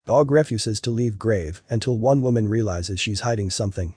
Dog refuses to leave grave until one woman realizes she's hiding something.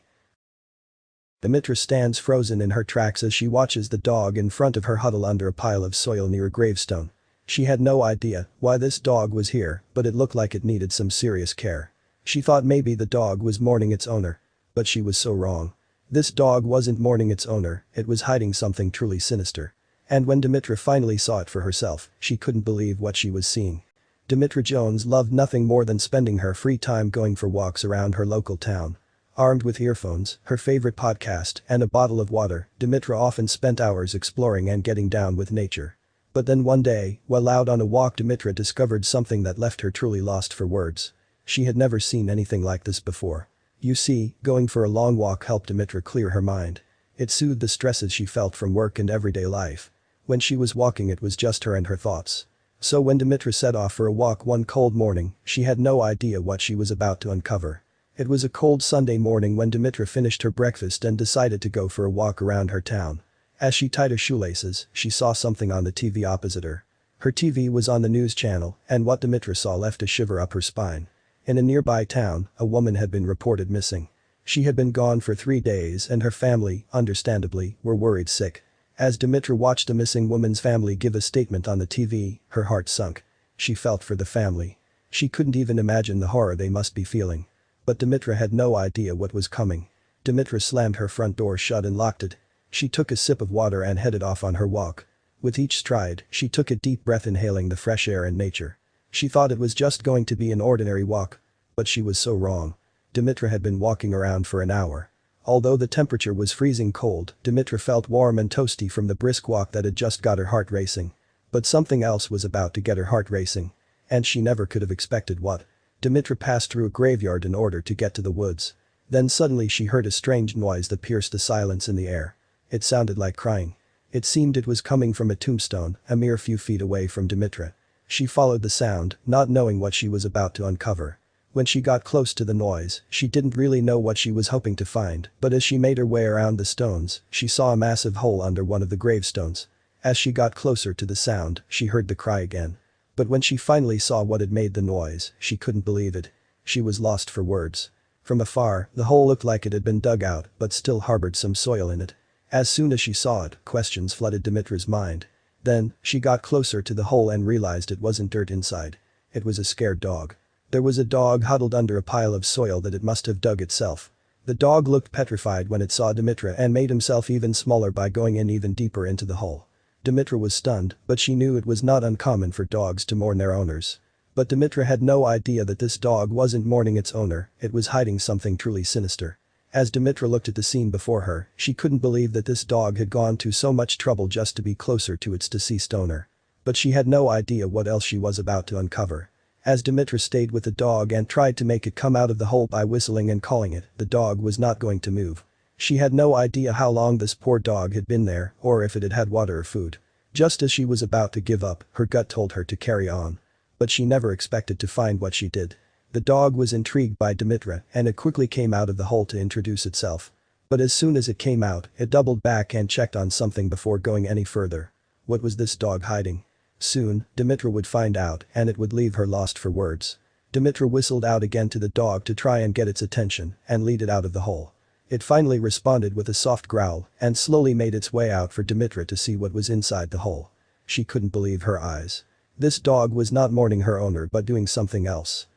Dimitra stands frozen in her tracks as she watches the dog in front of her huddle under a pile of soil near a gravestone. She had no idea why this dog was here, but it looked like it needed some serious care. She thought maybe the dog was mourning its owner. But she was so wrong. This dog wasn't mourning its owner, it was hiding something truly sinister. And when Dimitra finally saw it for herself, she couldn't believe what she was seeing. Dimitra Jones loved nothing more than spending her free time going for walks around her local town. Armed with earphones, her favorite podcast, and a bottle of water, Dimitra often spent hours exploring and getting down with nature. But then one day, while out on a walk, Dimitra discovered something that left her truly lost for words. She had never seen anything like this before. You see, going for a long walk helped Dimitra clear her mind. It soothed the stresses she felt from work and everyday life. When she was walking, it was just her and her thoughts. So when Dimitra set off for a walk one cold morning, she had no idea what she was about to uncover. It was a cold Sunday morning when Dimitra finished her breakfast and decided to go for a walk around her town. As she tied her shoelaces, she saw something on the TV opposite her. Her TV was on the news channel, and what Dimitra saw left a shiver up her spine. In a nearby town, a woman had been reported missing. She had been gone for 3 days and her family, understandably, were worried sick. As Dimitra watched the missing woman's family give a statement on the TV, her heart sunk. She felt for the family. She couldn't even imagine the horror they must be feeling. But Dimitra had no idea what was coming. Dimitra slammed her front door shut and locked it. She took a sip of water and headed off on her walk. With each stride, she took a deep breath, inhaling the fresh air and nature. She thought it was just going to be an ordinary walk. But she was so wrong. Dimitra had been walking around for an hour. Although the temperature was freezing cold, Dimitra felt warm and toasty from the brisk walk that had just got her heart racing. But something else was about to get her heart racing. And she never could have expected what. Dimitra passed through a graveyard in order to get to the woods. Then suddenly she heard a strange noise that pierced the silence in the air. It sounded like crying. It seemed it was coming from a tombstone, a mere few feet away from Dimitra. She followed the sound, not knowing what she was about to uncover. When she got close to the noise, she didn't really know what she was hoping to find, but as she made her way around the stones, she saw a massive hole under one of the gravestones. As she got closer to the sound, she heard the cry again. But when she finally saw what had made the noise, she couldn't believe it. She was lost for words. From afar, the hole looked like it had been dug out, but still harbored some soil in it. As soon as she saw it, questions flooded Dimitra's mind. Then, she got closer to the hole and realized it wasn't dirt inside. It was a scared dog. There was a dog huddled under a pile of soil that it must have dug itself. The dog looked petrified when it saw Dimitra and made himself even smaller by going in even deeper into the hole. Dimitra was stunned, but she knew it was not uncommon for dogs to mourn their owners. But Dimitra had no idea that this dog wasn't mourning its owner, it was hiding something truly sinister. As Dimitra looked at the scene before her, she couldn't believe that this dog had gone to so much trouble just to be closer to its deceased owner. But she had no idea what else she was about to uncover. As Dimitra stayed with the dog and tried to make it come out of the hole by whistling and calling it, the dog was not going to move. She had no idea how long this poor dog had been there or if it had had water or food. Just as she was about to give up, her gut told her to carry on. But she never expected to find what she did. The dog was intrigued by Dimitra and it quickly came out of the hole to introduce itself. But as soon as it came out, it doubled back and checked on something before going any further. What was this dog hiding? Soon, Dimitra would find out and it would leave her lost for words. Dimitra whistled out again to the dog to try and get its attention and lead it out of the hole. It finally responded with a soft growl and slowly made its way out for Dimitra to see what was inside the hole. She couldn't believe her eyes. This dog was not mourning her owner but doing something else.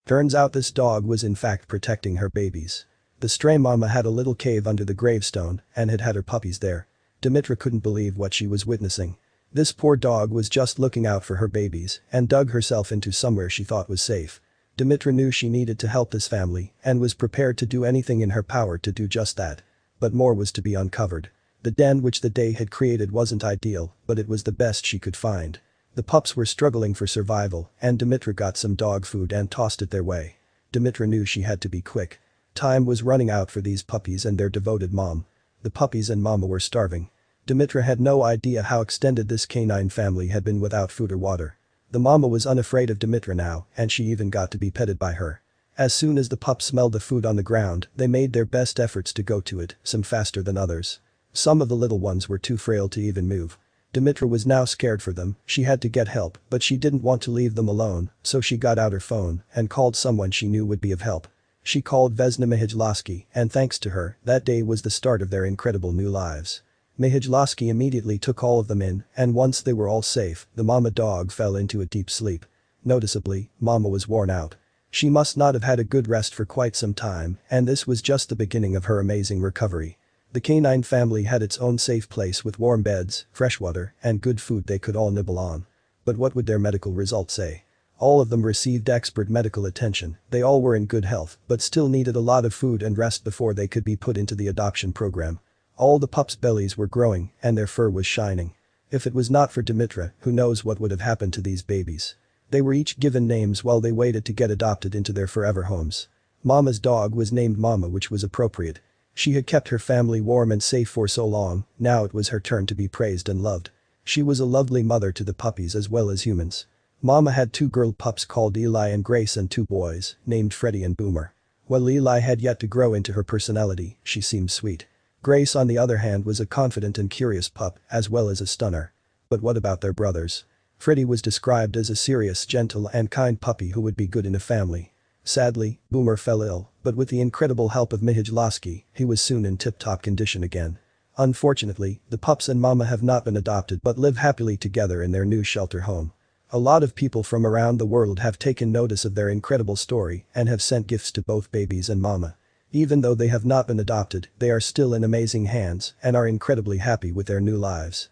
Turns out this dog was in fact protecting her babies. The stray mama had a little cave under the gravestone and had her puppies there. Dimitra couldn't believe what she was witnessing. This poor dog was just looking out for her babies and dug herself into somewhere she thought was safe. Dimitra knew she needed to help this family and was prepared to do anything in her power to do just that. But more was to be uncovered. The den which the day had created wasn't ideal, but it was the best she could find. The pups were struggling for survival and Dimitra got some dog food and tossed it their way. Dimitra knew she had to be quick. Time was running out for these puppies and their devoted mom. The puppies and mama were starving. Dimitra had no idea how extended this canine family had been without food or water. The mama was unafraid of Dimitra now and she even got to be petted by her. As soon as the pups smelled the food on the ground, they made their best efforts to go to it, some faster than others. Some of the little ones were too frail to even move. Dimitra was now scared for them, she had to get help, but she didn't want to leave them alone, so she got out her phone and called someone she knew would be of help. She called Vesna Mihajloski, and thanks to her, that day was the start of their incredible new lives. Mihajloski immediately took all of them in, and once they were all safe, the mama dog fell into a deep sleep. Noticeably, Mama was worn out. She must not have had a good rest for quite some time, and this was just the beginning of her amazing recovery. The canine family had its own safe place with warm beds, fresh water, and good food they could all nibble on. But what would their medical results say? All of them received expert medical attention, they all were in good health, but still needed a lot of food and rest before they could be put into the adoption program. All the pups' bellies were growing, and their fur was shining. If it was not for Dimitra, who knows what would have happened to these babies. They were each given names while they waited to get adopted into their forever homes. Mama's dog was named Mama, which was appropriate. She had kept her family warm and safe for so long, now it was her turn to be praised and loved. She was a lovely mother to the puppies as well as humans. Mama had 2 girl pups called Eli and Grace and 2 boys, named Freddie and Boomer. While Eli had yet to grow into her personality, she seemed sweet. Grace on the other hand was a confident and curious pup, as well as a stunner. But what about their brothers? Freddie was described as a serious, gentle and kind puppy who would be good in a family. Sadly, Boomer fell ill, but with the incredible help of Mihajloski, he was soon in tip-top condition again. Unfortunately, the pups and Mama have not been adopted but live happily together in their new shelter home. A lot of people from around the world have taken notice of their incredible story and have sent gifts to both babies and Mama. Even though they have not been adopted, they are still in amazing hands and are incredibly happy with their new lives.